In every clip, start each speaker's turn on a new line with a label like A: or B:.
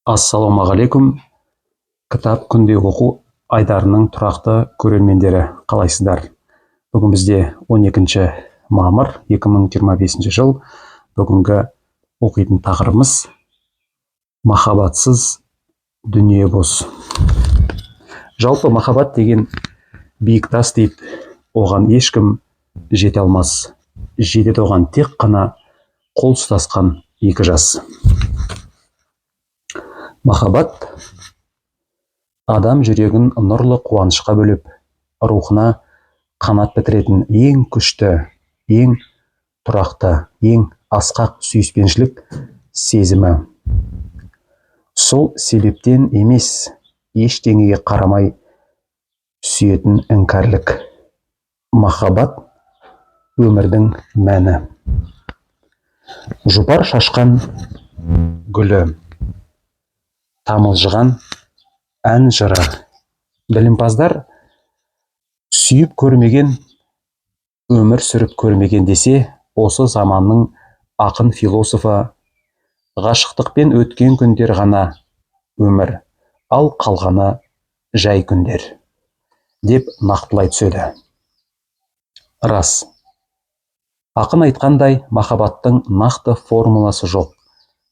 A: Ассалаумағалейкум. Кітап күнде оқу айдарының тұрақты көрермендері, қалайсыздар? Бүгін бізде 12 мамыр 2025 жыл. Бүгінгі оқитын тақырыбымыз махаббатсыз дүние бос. Жалпы махаббат деген биік тас дейді, оған ешкім жете алмас. Жетеді оған тек қана қол ұстасқан екі жас. Махаббат адам жүрегін нұрлы қуанышқа бөлеп, рухына қанат бітіретін ең күшті, ең тұрақты, ең асқақ сүйіспеншілік сезімі. Сол себептен емес, ештеңеге қарамай сүйетін іңкәрлік. Махаббат өмірдің мәні. Жұпар шашқан гүлі, тамылжыған ән жыры. Білімпаздар сүйіп көрмеген, өмір сүріп көрмеген десе, осы заманның ақын философы, ғашықтықпен өткен күндер ғана өмір, ал қалғаны жай күндер, деп нақтылай түседі. Рас, ақын айтқандай, махаббаттың нақты формуласы жоқ,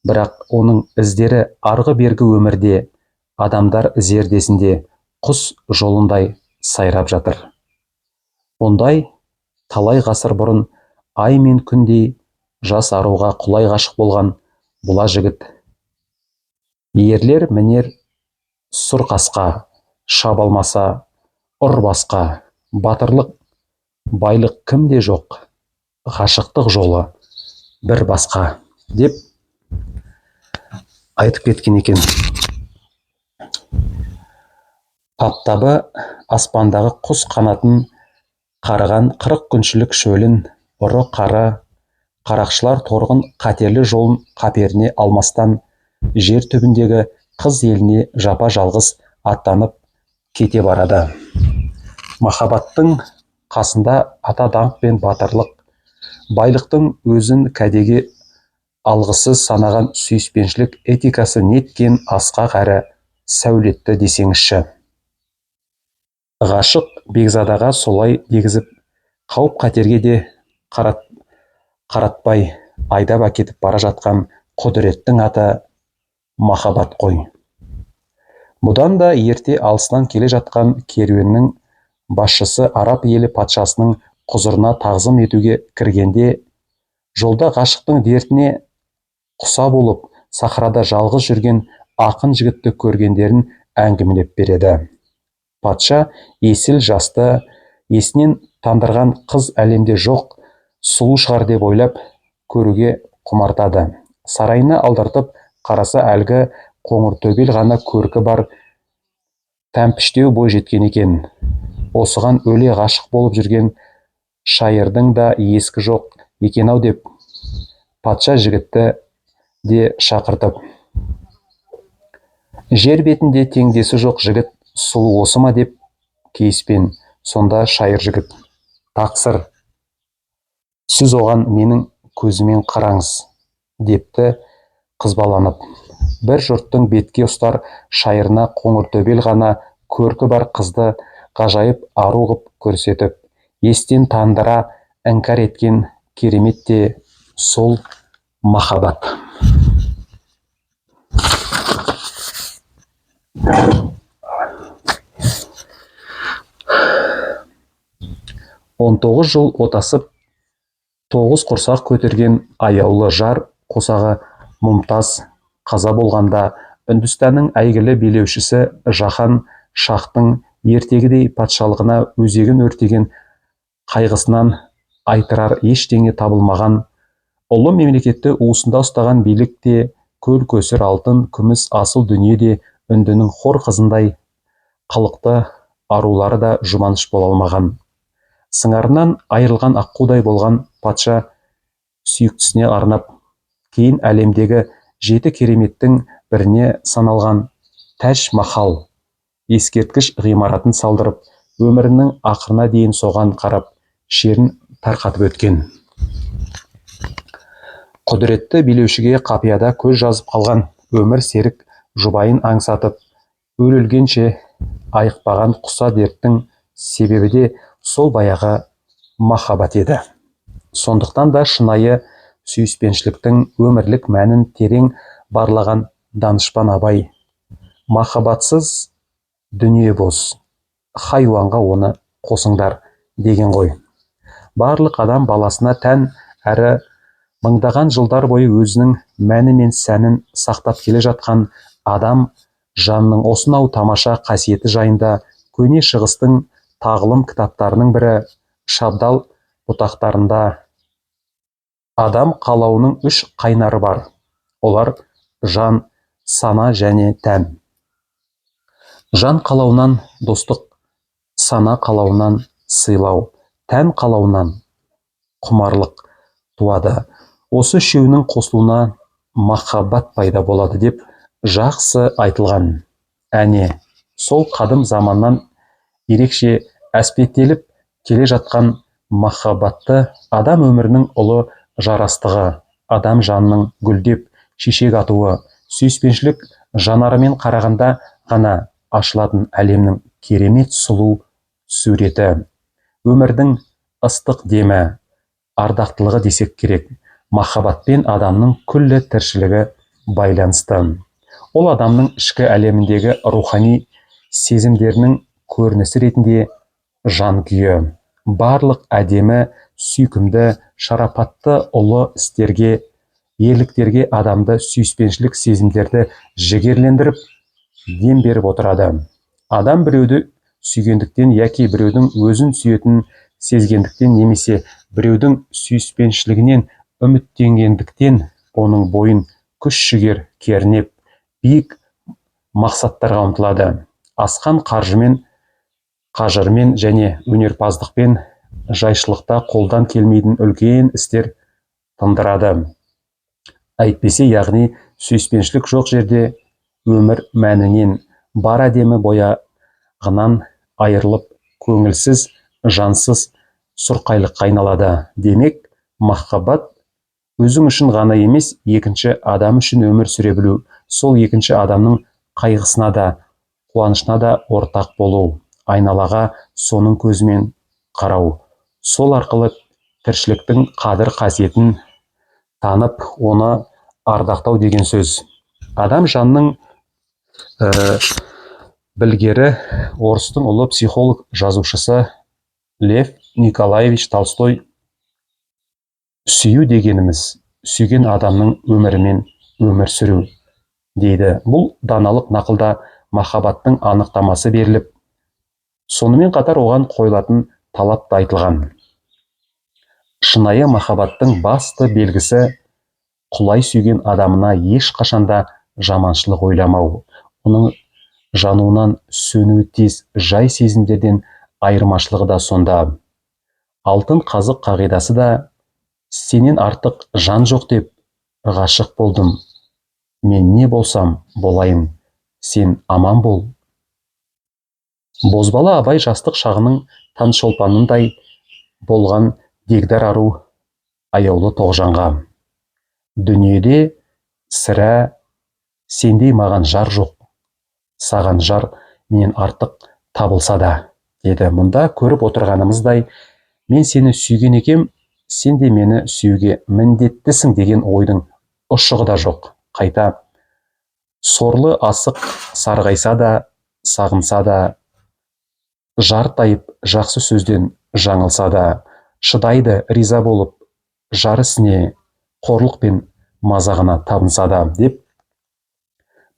A: бірақ оның іздері арғы-бергі өмірде, адамдар зердесінде құс жолындай сайрап жатыр. Ондай талай ғасыр бұрын ай мен күндей жас аруға құлай ғашық болған бұла жігіт. Ерлер мінер сұр қасқа, шаба алмаса ұр басқа, батырлық, байлық кімде жоқ, ғашықтық жолы бір басқа, деп айтып кеткен екен. Таптабы аспандағы құс қанатын қарыған 40 күншілік шөлін, ұры қары, қарақшылар торғын қатерлі жолын қаперіне алмастан, жер түбіндегі қыз еліне жапа жалғыз аттанып кете барады. Махаббаттың қасында ата даңқ пен батырлық, байлықтың өзін кәдеге алғысыз санаған сүйіспеншілік этикасы неткен асқақ әрі сәулетті десеңізші. Ғашық бекзадаға солай дегізіп, қауіп қатерге де қаратпай айдап әкетіп бара жатқан құдіреттің аты махаббат қой. Бұдан да ерте алысынан келе жатқан керуеннің басшысы араб елі патшасының құзырына тағзым етуге кіргенде, жолда ғашықтың дертіне құса болып, сахарада жалғыз жүрген ақын жігітті көргендерін әңгімелеп береді. Патша есіл жасты, есінен тандырған қыз әлемде жоқ, сұлу шығар деп ойлап көруге құмартады. Сарайына алдыртып қараса, әлгі қоңыр төбел ғана көркі бар тәмпіштеу бой жеткен екен. Осыған өле ғашық болып жүрген шайырдың да ескі жоқ екен-ау деп, патша жігітті де шақыртып, жер бетінде теңдесі жоқ жігіт сұлу осы ма деп кейіспен. Сонда шайыр жігіт: тақсыр, сіз оған менің көзімен қараңыз, депті қызбаланып. Бір жұрттың бетке ұстар шайырына қоңыр төбел ғана көркі бар қызды ғажайып ару ғып көрсетіп, естен тандыра іңкәр еткен керемет те сол махаббат. 19 жыл отасып, 9 құрсақ көтерген аяулы жар қосағы Мұмтаз қаза болғанда, Үндістанның әйгілі билеушісі Жахан шахтың ертегідей патшалығына өзегін өртеген қайғысынан айтырар ештеңе табылмаған, ұлы мемлекетті уысында ұстаған билік те, көл көсір алтын, күміс асыл дүние де үндінің хор қызындай қылықты арулары да жұбаныш бола алмаған. Сыңарынан айырылған аққудай болған патша сүйіктісіне арнап, кейін әлемдегі 7 кереметтің біріне саналған Тәж-Махал ескерткіш ғимаратын салдырып, өмірінің ақырына дейін соған қарап, шерін тарқатып өткен. Құдіретті билеушіге қапияда көз жазып қалған өмір серік жұбайын аңсатып өлгенше айықпаған құса дерттің себебі де сол баяғы махаббат еді. Сондықтан да шынайы сүйіспеншіліктің өмірлік мәнін терең барлаған данышпан абай махаббатсыз дүние бос, хайуанға оны қосыңдар деген ғой. Барлық адам баласына тән әрі мыңдаған жылдар бойы өзінің мәні мен сәнін сақтап келе жатқан адам жанның осынау тамаша қасиеті жайында көне шығыстың тағылым кітаптарының бірі Шабдал бұтақтарында адам қалауының 3 қайнары бар. Олар жан, сана және тән. Жан қалауынан достық, сана қалауынан сыйлау, тән қалауынан құмарлық туады. Осы үшеуінің қосылуына махаббат пайда болады деп жақсы айтылған. Әне, сол қадым заманнан ерекше әспеттеліп келе жатқан махаббатты адам өмірінің ұлы жарастығы, адам жанның гүлдеп шешек атуы, сүйіспеншілік жанарымен қарағанда ғана ашылатын әлемнің керемет сұлу суреті, өмірдің ыстық демі, ардақтылығы десек керек. Махаббатпен адамның күллі тіршілігі байланысты. Ол адамның ішкі әлеміндегі рухани сезімдерінің көрінісі ретінде жан күйі. Барлық әдемі, сүйкімді, шарапатты ұлы істерге, ерліктерге адамды сүйіспеншілік сезімдерді жігерлендіріп, дем беріп отырады. Адам біреуді сүйгендіктен яки біреудің өзін сүйетін сезгендіктен немесе біреудің сүйіспеншілігінен үміттенгендіктен оның бойын күш-жігер кернеп, биік мақсаттарға ұмтылады. Асқан қаржымен, қажырмен және өнерпаздықпен жайшылықта қолдан келмейтін үлкен істер тындырады. Әйтпесе, яғни сүйіспеншілік жоқ жерде өмір мәнінен, бар әдемі бояғынан айырылып, көңілсіз, жансыз сұрқайлыққа айналады. Демек, махаббат өзің үшін ғана емес, екінші адам үшін өмір сүре білу, сол екінші адамның қайғысына да, қуанышына да ортақ болу, айналаға соның көзімен қарау, сол арқылы тіршіліктің қадір қасиетін танып, оны ардақтау деген сөз. Адам жанның білгері орыстың ұлы психолог жазушысы Лев Николаевич Толстой сүю дегеніміз сүйген адамның өмірімен өмір сүру дейді. Бұл даналық нақылда махаббаттың анықтамасы беріліп, сонымен қатар оған қойылатын талап та айтылған. Шынайы махаббаттың басты белгісі құлай сүйген адамына ешқашанда жаманшылық ойламау, оның жануынан сөнуі тез жай сезімдерден айырмашылығы да сонда. Алтын қазық қағидасы да сенен артық жан жоқ деп ғашық болдым. Мен не болсам болайын, сен аман бол. Бозбала Абай жастық шағының таңшолпанындай болған дегдар ару аяулы Тоғжанға. Дүниеде сірә сендей маған жар жоқ, саған жар менен артық табылса да, деді. Мұнда көріп отырғанымыздай, мен сені сүйген екем, сен де мені сүюге міндеттісің деген ойдың ұшығы да жоқ. Қайта сорлы асық сарғайса да, сағынса да, жартайып жақсы сөзден жаңылса да, шыдайды риза болып, жары ісіне, қорлық пен мазағына табынса да, деп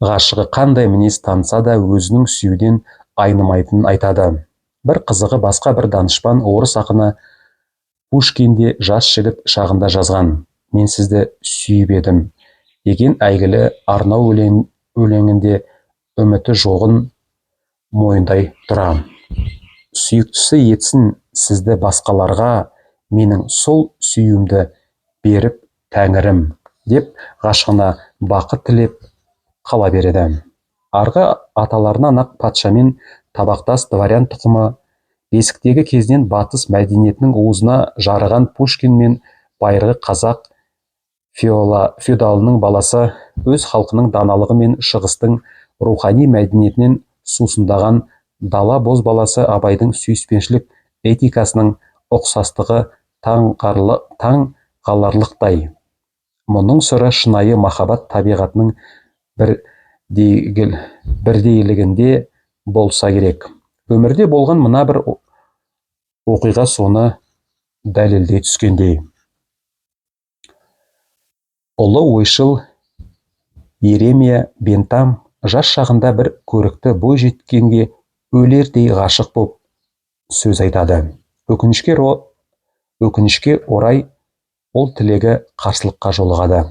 A: ғашығы қандай мінез танса да өзінің сүюден айнымайтынын айтады. Бір қызығы, басқа бір данышпан орыс ақыны Пушкинде жас жігіт шағында жазған «Мен сізді сүйіп едім» деген әйгілі арнау өлеңінде үміті жоғын мойындай тұра. Сүйіктісі етсін сізді басқаларға, менің сол сүйімді беріп тәңірім, деп ғашығына бақыт тілеп қала береді. Арғы аталарынан ақ патшамен табақтас дворян тұқымы, бесіктегі кезінен батыс мәдениетінің уызына жарыған Пушкин мен байырғы қазақ феодалының баласы өз халқының даналығы мен шығыстың рухани мәдениетінен сусындаған дала бозбаласы Абайдың сүйіспеншілік этикасының ұқсастығы таң қаларлықтай. Мұның сыры шынайы махаббат табиғатының бірдейлігінде болса керек. Өмірде болған мына бір оқиға соны дәлелдей түскендей. Ұлы ойшыл Еремия Бентам жас шағында бір көрікті бой жеткенге өлердей ғашық боп сөз айтады. Өкінішке орай ол тілегі қарсылыққа жолығады.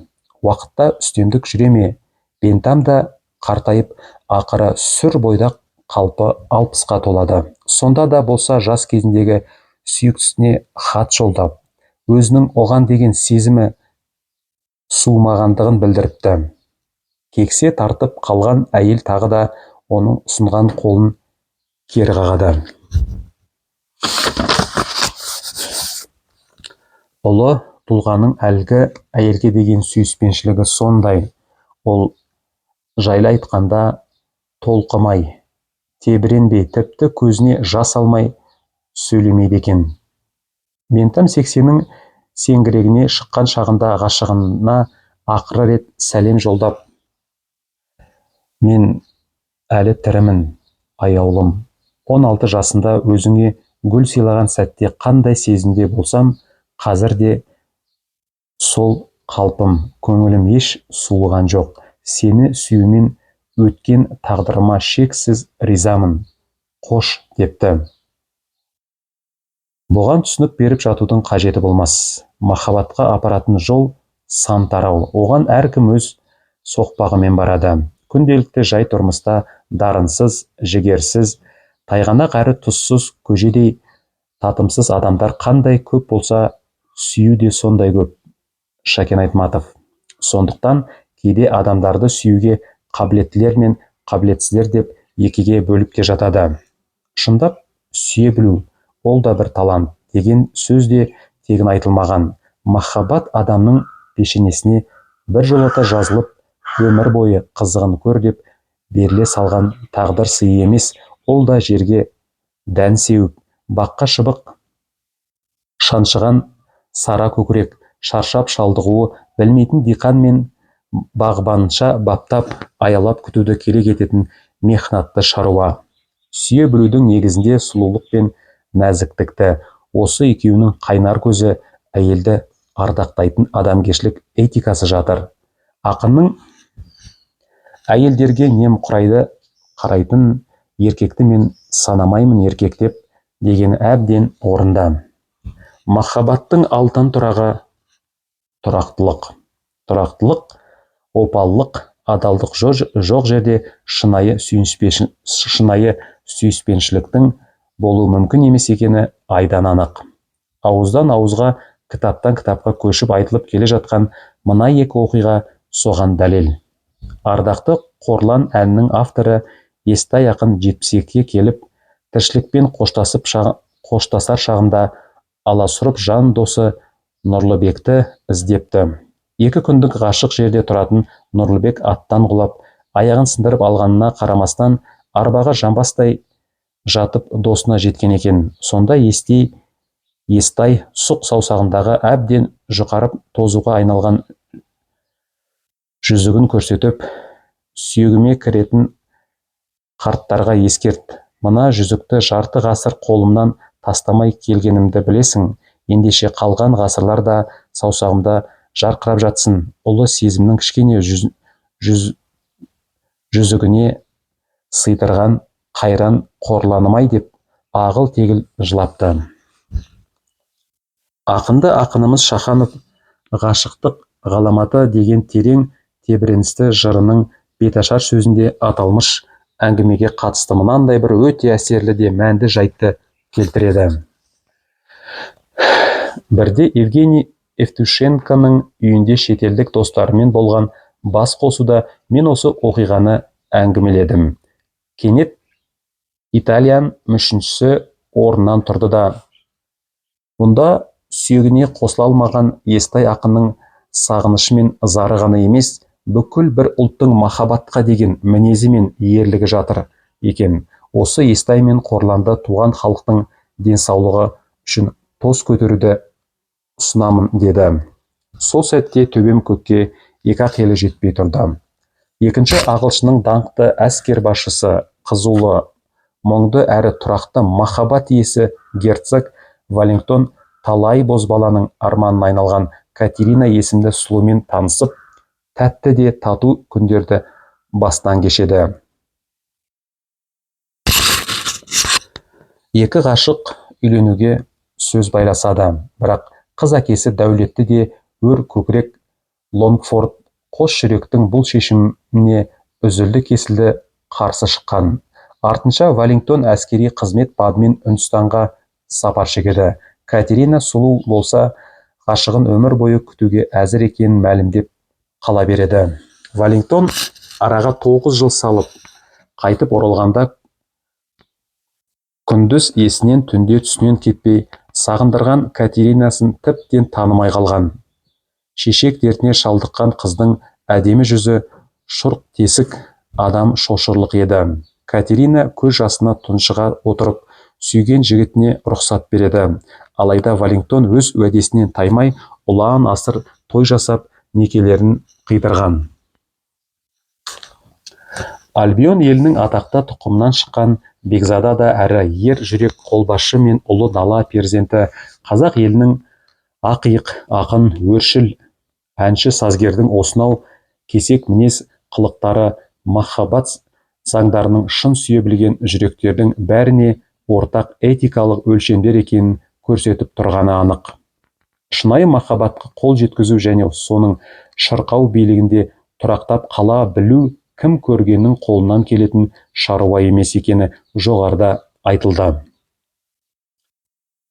A: Уақытта үстемдік жүре ме? Бентам да қартайып, ақыры сүр бойдақ қалпы 60-қа толады. Сонда да болса жас кезіндегі сүйіктісіне хат жолдап, өзінің оған деген сезімі суымағандығын білдіріпті. Кексе тартып қалған әйел тағы да оның ұсынған қолын кері қағады. Ұлы тұлғаның әлгі әйелге деген сүйіспеншілігі сондай. Ол жайлы айтқанда толқымай, тебіренбей, тіпті көзіне жас алмай сөйлемейді екен. Бентам 80-нің сеңгірегіне шыққан шағында ғашығына ақыры рет сәлем жолдап: «Мен әлі тірімін, аяулым. 16 жасында өзіңе гүл сыйлаған сәтте қандай сезімде болсам, қазір де сол қалпым, көңілім еш суыған жоқ. Сені сүюмен өткен тағдырыма шексіз ризамын. Қош», депті. Бұған түсінік беріп жатудың қажеті болмас. Махаббатқа апаратын жол сан тарау. Оған әркім өз соқпағымен барады. Күнделікті жай тұрмыста дарынсыз, жігерсіз, тайғанақ әрі тұзсыз, көжедей татымсыз адамдар қандай көп болса, сүю де сондай көп. Шәкен Айтматов. Сондықтан кейде адамдарды сүюге қабілеттілер мен қабілетсіздер деп екіге бөліп те жатады. Шындап сүйе білу, ол да бір талант деген сөз де тегін айтылмаған. Махаббат адамның пешенесіне бір жолата жазылып, өмір бойы қызығын көр деп беріле салған тағдыр сыйы емес. Ол да жерге дән сеуіп, баққа шыбық шаншыған сара көкірек, шаршап шалдығуы білмейтін диқан мен бағбанша баптап, аялап күтуді керек ететін мехнатты шаруа. Сүйе білудің негізінде сұлулық пен нәзіктікті, осы екеуінің қайнар көзі, әйелді ардақтайтын адамгершілік этикасы жатыр. Ақынның әйелдерге немқұрайды қарайтын еркекті мен санамаймын еркек деп дегені әбден орында. Махаббаттың алтын тұрағы тұрақтылық. Тұрақтылық, опалылық, адалдық жоқ жерде шынайы сүйіспеншіліктің болу мүмкін емес екені айдан анық. Ауыздан ауызға, кітаптан кітапқа көшіп айтылып келе жатқан мына екі оқиға соған дәлел. Ардақты Қорлан әнінің авторы Естай ақын 72-ге келіп, тіршілікпен қоштасар шағында аласұрып жан досы Нұрлыбекті іздепті. 2 күндік ғашық жерде тұратын Нұрлыбек аттан құлап, аяғын сындырып алғанына қарамастан, арбаға жамбастай жатып досына жеткен екен. Сонда Естай сұқ саусағындағы әбден жұқарып тозуға айналған жүзігін көрсетіп: «Сүйегіме кіретін қарттарға ескерт, мына жүзікті жарты ғасыр қолымнан тастамай келгенімді білесің. Ендеше қалған ғасырлар да саусағымда жарқырап жатсын. Ұлы сезімнің кішкене жүзігіне сыйдырған қайран Қорланым-ай», деп ағыл-тегіл жылапты. Ақынды ақынымыз Шаханов «Ғашықтық ғаламаты» деген терең тебіреністі жырының беташар сөзінде аталмыш әңгімеге қатысты мынандай бір өте әсерлі де мәнді жайтты келтіреді. Бірде Евгений Евтушенконың үйінде шетелдік достарымен болған бас қосуда мен осы оқиғаны әңгімеледім. Кенет Итальян мүшіншісі орнынан тұрды да: «Бұнда сүйегіне қосыла алмаған Естай ақынның сағынышы мен зары ғана емес, бүкіл бір ұлттың махаббатқа деген мінезі мен ерлігі жатыр екен. Осы естай мен Қорланды туған халықтың денсаулығы үшін тоз көтеруді ұсынамын деді. Сол сәтте төбем көкке екі-ақ елі жетпей тұрды. Екінші ағылшынның даңқты әскер басшысы, қызулы, мұңды әрі тұрақты махаббат иесі герцог Веллингтон талай бозбаланың арманына айналған Катерина есімді сұлумен танысып, тәтті де тату күндерді бастан кешеді. Екі ғашық үйленуге сөз байласады, бірақ қыз әкесі дәулетті де өр көкірек Лонгфорд қос жүректің бұл шешіміне үзілді-кесілді қарсы шыққан. Артынша Веллингтон әскери қызмет бабымен Үндістанға сапар шегеді. Катерина сұлу болса, ғашығын өмір бойы күтуге әзір екенін мәлімдеп қала береді. Веллингтон араға 9 жыл салып қайтып оралғанда күндіз есінен, түнде түсінен кетпей сағындырған Катеринасын тіптен танымай қалған. Шешек дертіне шалдыққан қыздың әдемі жүзі шұрқ тесік, адам шошырлық еді. Катерина көз жасына тұншыға отырып сүйген жігітіне рұқсат береді. Алайда Веллингтон өз уәдесінен таймай ұлан асыр той жасап некелерін қидырған. Альбион елінің атақты тұқымнан шыққан бекзада да әрі ер жүрек қолбасшы мен ұлы дала перзенті, қазақ елінің ақиық, ақын, өршіл, әнші сазгердің осынау кесек мінез қылықтары махаббат заңдарының шын сүйе білген жүректердің бәріне ортақ этикалық өлшемдер екенін көрсетіп тұрғаны анық. Шынайы махаббатқа қол жеткізу және соның шырқау билігінде тұрақтап қала білу кім көргеннің қолынан келетін шаруа емес екені жоғарыда айтылды.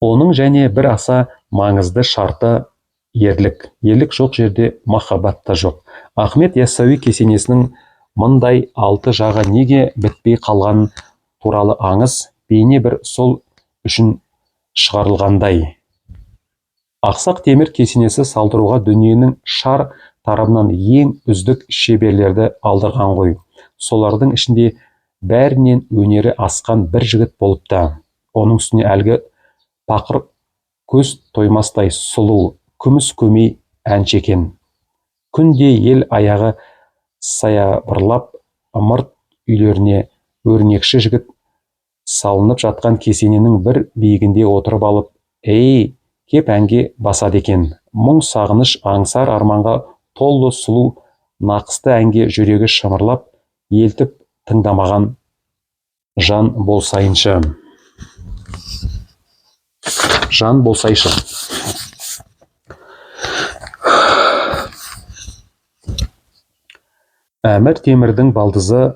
A: Оның және бір аса маңызды шарты ерлік. Ерлік жоқ жерде махаббат та жоқ. Ахмет Яссауи кесенесінің мындай 6 жағы неге бітпей қалған туралы аңыз, бейне бір сол үшін шығарылғандай. Ақсақ Темір кесенесі салдыруға дүниенің шар тарабынан ең үздік шеберлерді алдырған ғой. Солардың ішінде бәрінен өнері асқан бір жігіт болыпты. Оның үстіне әлгі пақыр көз тоймастай сұлу, күміс көмей әнші екен. Күнде ел аяғы саябырлап ымырт үйлеріне өрнекші жігіт салынып жатқан кесененің бір биігінде отырып алып, «Ей!» кеп әнге басады екен. Мұң сағыныш аңсар арманға толы сұлу нақысты әнге жүрегі шымырлап, елтіп тыңдамаған жан болсайыншы. Жан болсайшы. Әмір Темірдің балдызы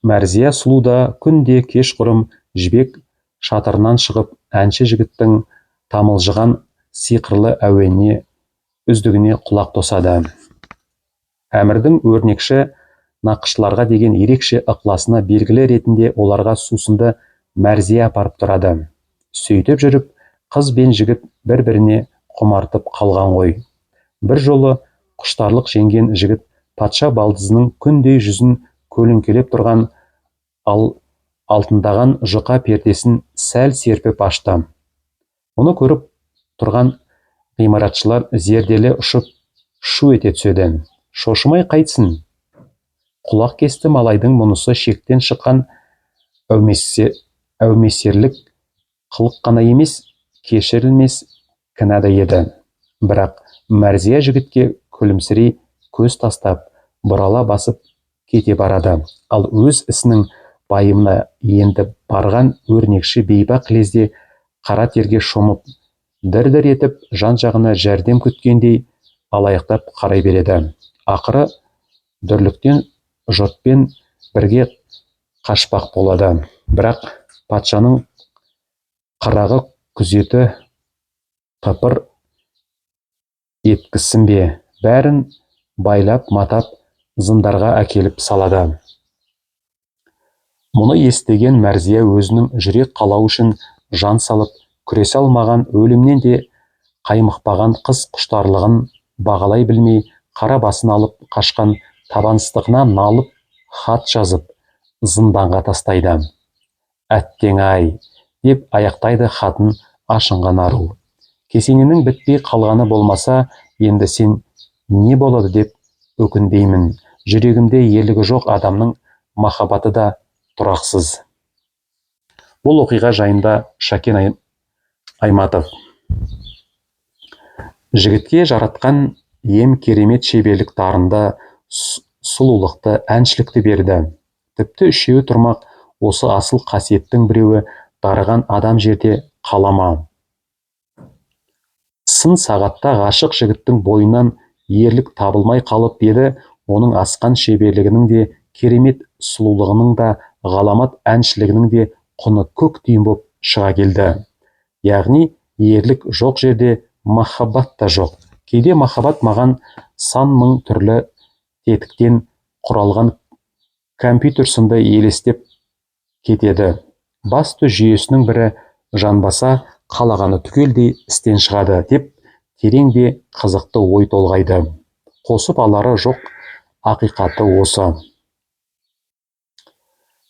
A: Мәрзия сұлу да күнде кешқұрым жібек шатырынан шығып, әнші жігіттің тамылжыған сиқырлы әуеніне үздігіне құлақ тосады. Әмірдің өрнекші нақышшыларға деген ерекше ықыласына белгілі ретінде оларға сусынды Мәрзия апарып тұрады. Сөйтіп жүріп, қыз бен жігіт бір-біріне құмартып қалған ғой. Бір жолы құштарлық жеңген жігіт патша балдызының күндей жүзін көлеңкелеп тұрған алтындаған жұқа пердесін сәл серпіп ашты. Оны көріп тұрған ғимаратшылар зерделі ұшып шу ете түседі. Шошымай қайтсын. Құлақ кесті малайдың мұнысы шектен шыққан әумесерлік қылық қана емес, кешірілмес кінә да еді. Бірақ Мәрзия жігітке күлімсірей көз тастап, бұрала басып кете барады. Ал өз ісінің байымына енді барған өрнекші бейбақ лезде қара терге шомып, дір-дір етіп жан-жағына жәрдем күткендей алаяқтап қарай береді. Ақыры дүрліктен жұртпен бірге қашпақ болады. Бірақ патшаның қырағы күзеті қыпыр еткізсін бе, бәрін байлап матап зындарға әкеліп салады. Мұны естіген Мәрзия өзінің жүрек қалау үшін жан салып, күресе алмаған, өлімнен де қаймықпаған қыз құштарлығын бағалай білмей қара басын алып қашқан табансыздығына налып хат жазып зынданға тастайды. «Әттең-ай!» деп аяқтайды хатын ашынған ару. «Кесененің бітпей қалғаны болмаса, енді сен не болады деп өкінбеймін. Жүрегімде ерлігі жоқ адамның махаббаты да тұрақсыз». Бұл оқиға жайында Шәкен Айматов. Жігітке жаратқан ем керемет шеберлік дарынды, сұлулықты, әншілікті берді. Тіпті үшеуі тұрмақ, осы асыл қасиеттің біреуі дарыған адам жерде қалама. Сын сағатта ғашық жігіттің бойынан ерлік табылмай қалып еді, оның асқан шеберлігінің де, керемет сұлулығының да, ғаламат әншілігінің де құны көк тиын боп шыға келді. Яғни ерлік жоқ жерде махаббат та жоқ. Кейде махаббат маған сан мың түрлі тетіктен құралған компьютер сынды елестеп кетеді. Басты жүйесінің бірі жанбаса, қалағаны түгелдей істен шығады деп терең де қызықты ой толғайды. Қосып алары жоқ ақиқаты осы.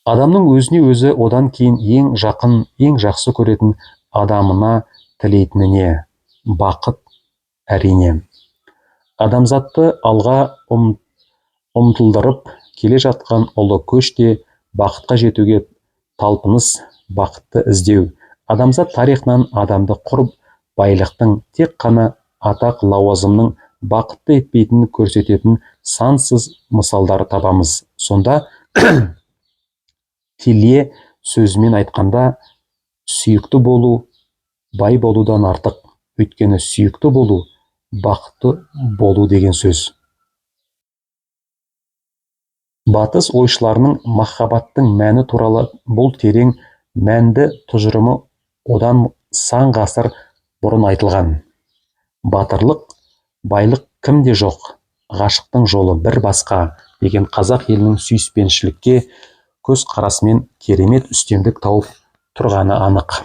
A: Адамның өзіне өзі, одан кейін ең жақын, ең жақсы көретін адамына тілейтініне бақыт әрине. Адамзатты алға ұмтылдырып келе жатқан ұлы көште бақытқа жетуге талпыныс, бақытты іздеу. Адамзат тарихынан адамды құр байлықтың, тек қана атақ лауазымның бақытты етпейтінін көрсететін сансыз мысалдар табамыз. Сонда Тилье сөзімен айтқанда, сүйікті болу бай болудан артық, өйткені сүйікті болу бақытты болу деген сөз. Батыс ойшыларының махаббаттың мәні туралы бұл терең мәнді тұжырымы одан сан ғасыр бұрын айтылған. Батырлық, байлық кімде жоқ, ғашықтың жолы бір басқа деген қазақ елінің сүйіспеншілікке көз қарасымен керемет үстемдік тауып тұрғаны анық.